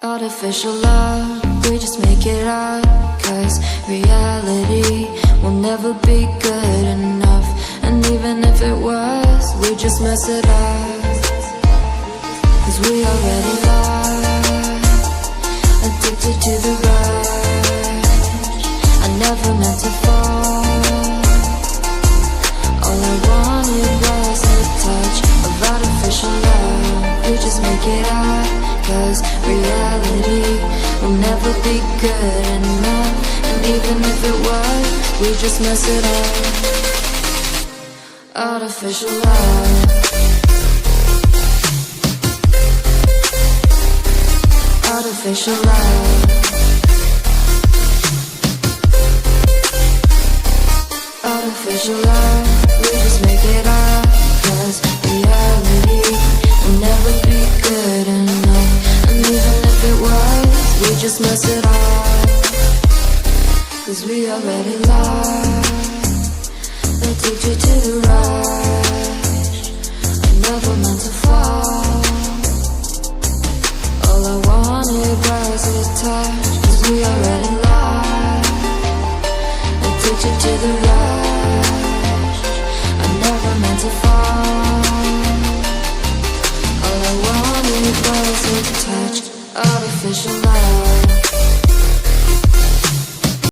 Artificial love, we just make it up, 'cause reality will never be good enough. And even if it was, we just mess it up, 'cause we already lost, addicted to the rush. I never meant to fall. All I wanted was a touch of artificial love. We just make it up, 'cause reality will never be good enough. And even if it was, we just mess it up. Artificial love. Artificial love. Artificial love. We just make it up, 'cause reality will never be good enough. And even if it was, we just mess it up, 'cause we already lost, addicted to the rush. I never meant to fall. All I wanted was a touch, 'cause we already lost, addicted to the rush. I never meant to fall. All I wanted was a touch, artificial light.